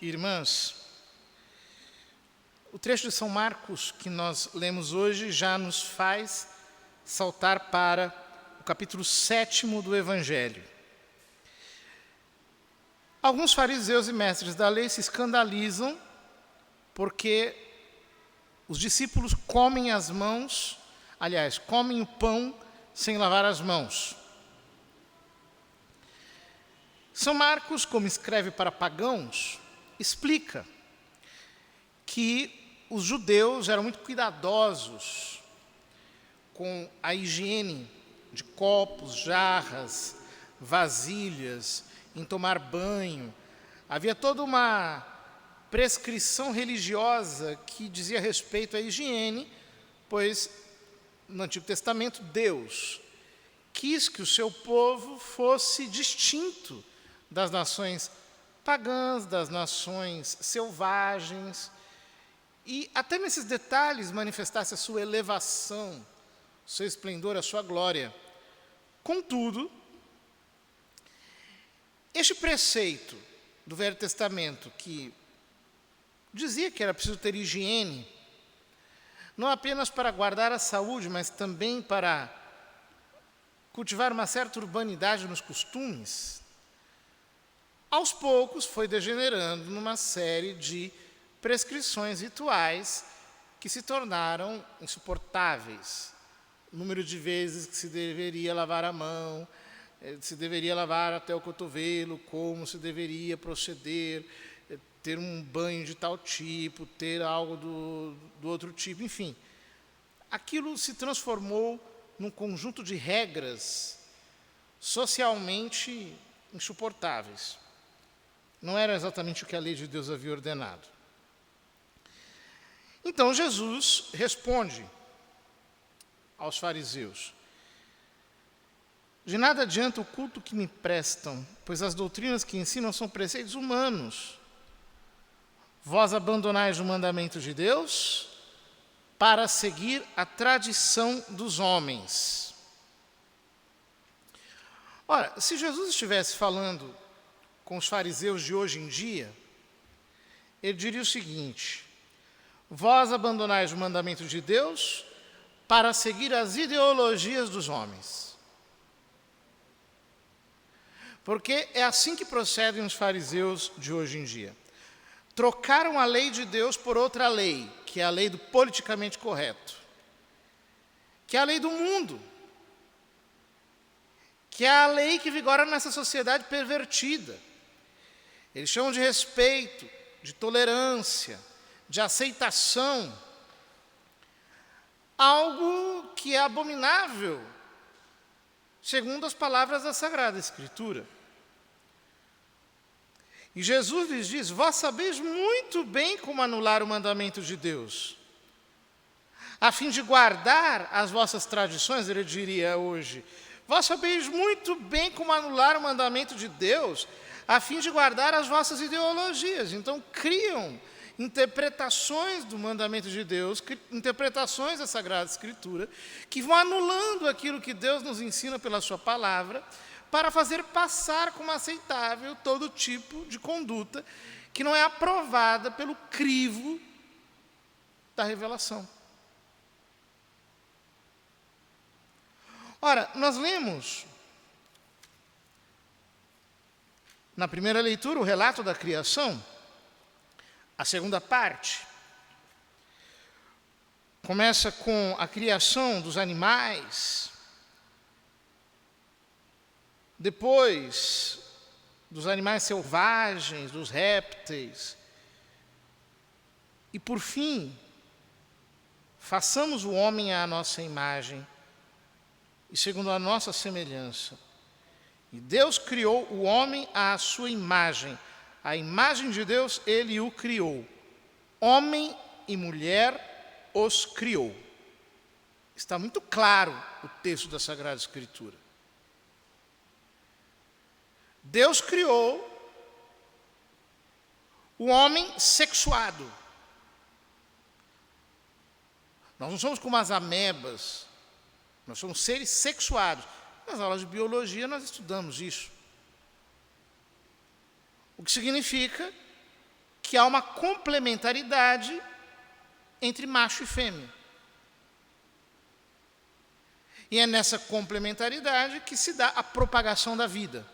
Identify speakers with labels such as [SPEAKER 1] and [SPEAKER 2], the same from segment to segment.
[SPEAKER 1] e irmãs, o trecho de São Marcos que nós lemos hoje já nos faz saltar para o capítulo 7 do Evangelho. Alguns fariseus e mestres da lei se escandalizam porque os discípulos comem comem o pão sem lavar as mãos. São Marcos, como escreve para pagãos, explica que os judeus eram muito cuidadosos com a higiene de copos, jarras, vasilhas, em tomar banho. Havia toda uma prescrição religiosa que dizia respeito à higiene, pois no Antigo Testamento Deus quis que o seu povo fosse distinto das nações pagãs, das nações selvagens, e até nesses detalhes manifestasse a sua elevação, o seu esplendor, a sua glória. Contudo, este preceito do Velho Testamento, que dizia que era preciso ter higiene, não apenas para guardar a saúde, mas também para cultivar uma certa urbanidade nos costumes, aos poucos foi degenerando numa série de prescrições rituais que se tornaram insuportáveis. O número de vezes que se deveria lavar a mão, se deveria lavar até o cotovelo, como se deveria proceder, ter um banho de tal tipo, ter algo do outro tipo, enfim. Aquilo se transformou num conjunto de regras socialmente insuportáveis. Não era exatamente o que a lei de Deus havia ordenado. Então Jesus responde aos fariseus: de nada adianta o culto que me prestam, pois as doutrinas que ensinam são preceitos humanos. Vós abandonais o mandamento de Deus para seguir a tradição dos homens. Ora, se Jesus estivesse falando com os fariseus de hoje em dia, ele diria o seguinte: vós abandonais o mandamento de Deus para seguir as ideologias dos homens. Porque é assim que procedem os fariseus de hoje em dia. Trocaram a lei de Deus por outra lei, que é a lei do politicamente correto, que é a lei do mundo, que é a lei que vigora nessa sociedade pervertida. Eles chamam de respeito, de tolerância, de aceitação, algo que é abominável, segundo as palavras da Sagrada Escritura. E Jesus lhes diz: vós sabeis muito bem como anular o mandamento de Deus, a fim de guardar as vossas tradições, ele diria hoje. Vós sabeis muito bem como anular o mandamento de Deus, a fim de guardar as vossas ideologias. Então, criam interpretações do mandamento de Deus, interpretações da Sagrada Escritura, que vão anulando aquilo que Deus nos ensina pela sua palavra, para fazer passar como aceitável todo tipo de conduta que não é aprovada pelo crivo da revelação. Ora, nós lemos na primeira leitura o relato da criação. A segunda parte começa com a criação dos animais, depois dos animais selvagens, dos répteis, e por fim, façamos o homem à nossa imagem e segundo a nossa semelhança. E Deus criou o homem à sua imagem. A imagem de Deus, ele o criou. Homem e mulher os criou. Está muito claro o texto da Sagrada Escritura. Deus criou o homem sexuado. Nós não somos como as amebas, nós somos seres sexuados. Nas aulas de biologia nós estudamos isso. O que significa que há uma complementaridade entre macho e fêmea. E é nessa complementaridade que se dá a propagação da vida.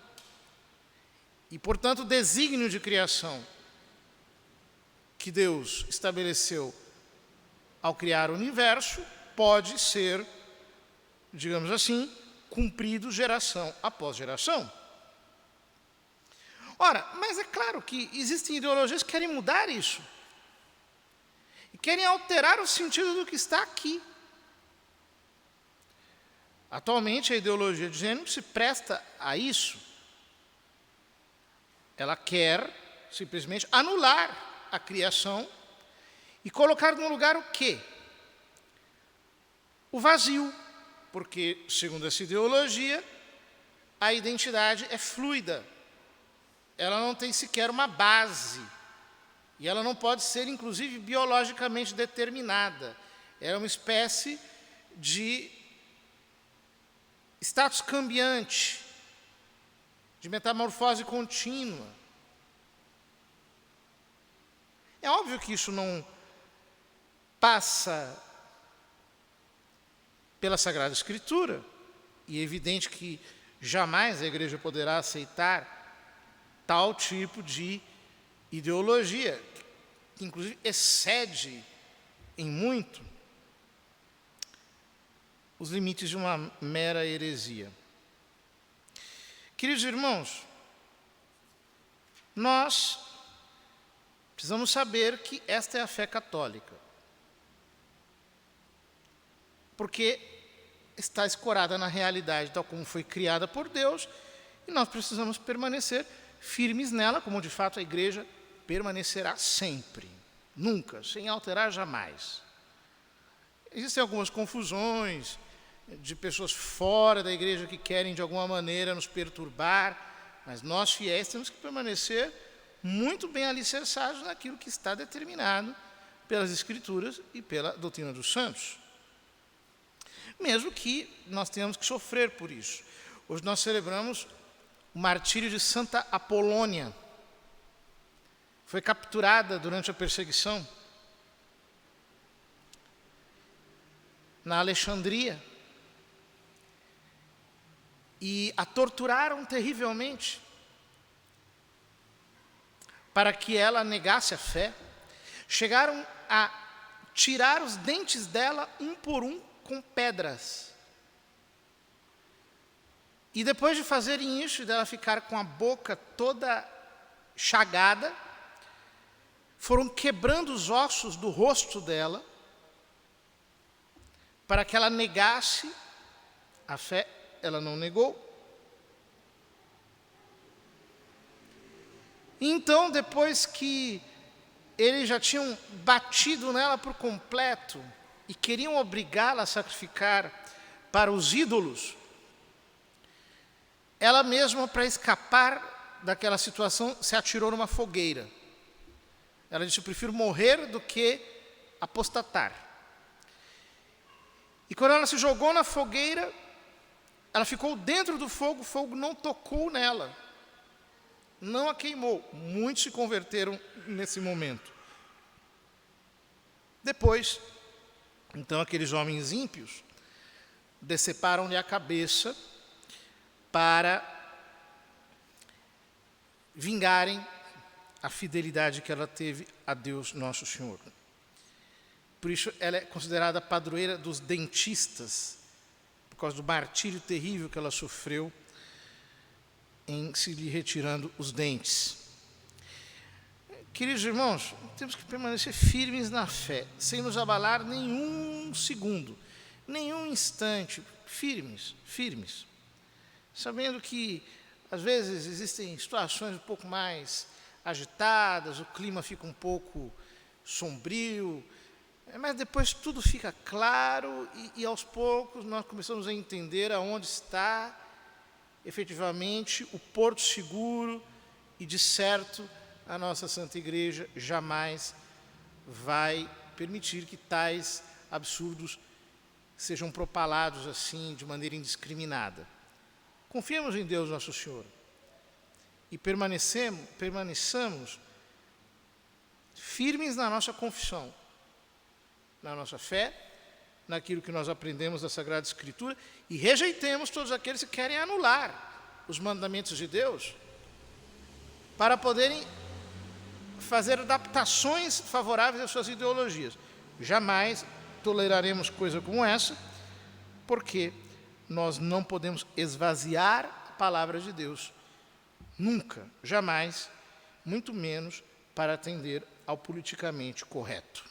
[SPEAKER 1] E, portanto, o desígnio de criação que Deus estabeleceu ao criar o universo pode ser, digamos assim, cumprido geração após geração. Ora, mas é claro que existem ideologias que querem mudar isso. E querem alterar o sentido do que está aqui. Atualmente, a ideologia de gênero se presta a isso. Ela quer simplesmente anular a criação e colocar no lugar o quê? O vazio. Porque, segundo essa ideologia, a identidade é fluida. Ela não tem sequer uma base. E ela não pode ser, inclusive, biologicamente determinada. É uma espécie de status cambiante, de metamorfose contínua. É óbvio que isso não passa pela Sagrada Escritura, e é evidente que jamais a igreja poderá aceitar tal tipo de ideologia, que inclusive excede em muito os limites de uma mera heresia. Queridos irmãos, nós precisamos saber que esta é a fé católica, porque está escorada na realidade tal como foi criada por Deus, e nós precisamos permanecer firmes nela, como de fato a igreja permanecerá sempre, nunca, sem alterar jamais. Existem algumas confusões de pessoas fora da igreja que querem de alguma maneira nos perturbar, mas nós fiéis temos que permanecer muito bem alicerçados naquilo que está determinado pelas Escrituras e pela doutrina dos santos. Mesmo que nós tenhamos que sofrer por isso. Hoje nós celebramos o martírio de Santa Apolônia. Foi capturada durante a perseguição na Alexandria e a torturaram terrivelmente para que ela negasse a fé. Chegaram a tirar os dentes dela um por um com pedras. E depois de fazerem isso e dela ficar com a boca toda chagada, foram quebrando os ossos do rosto dela para que ela negasse a fé. Ela não negou. Então, depois que eles já tinham batido nela por completo e queriam obrigá-la a sacrificar para os ídolos, ela mesma, para escapar daquela situação, se atirou numa fogueira. Ela disse: eu prefiro morrer do que apostatar. E quando ela se jogou na fogueira, ela ficou dentro do fogo, o fogo não tocou nela, não a queimou. Muitos se converteram nesse momento. Depois, então, aqueles homens ímpios deceparam-lhe a cabeça para vingarem a fidelidade que ela teve a Deus Nosso Senhor. Por isso, ela é considerada a padroeira dos dentistas, por causa do martírio terrível que ela sofreu em se lhe retirando os dentes. Queridos irmãos, temos que permanecer firmes na fé, sem nos abalar nenhum segundo, nenhum instante, firmes, firmes. Sabendo que, às vezes, existem situações um pouco mais agitadas, o clima fica um pouco sombrio, mas depois tudo fica claro e aos poucos nós começamos a entender aonde está efetivamente o porto seguro e, de certo, a nossa Santa Igreja jamais vai permitir que tais absurdos sejam propalados assim de maneira indiscriminada. Confiemos em Deus Nosso Senhor e permaneçamos firmes na nossa confissão, na nossa fé, naquilo que nós aprendemos da Sagrada Escritura, e rejeitemos todos aqueles que querem anular os mandamentos de Deus para poderem fazer adaptações favoráveis às suas ideologias. Jamais toleraremos coisa como essa, porque nós não podemos esvaziar a palavra de Deus. Nunca, jamais, muito menos para atender ao politicamente correto.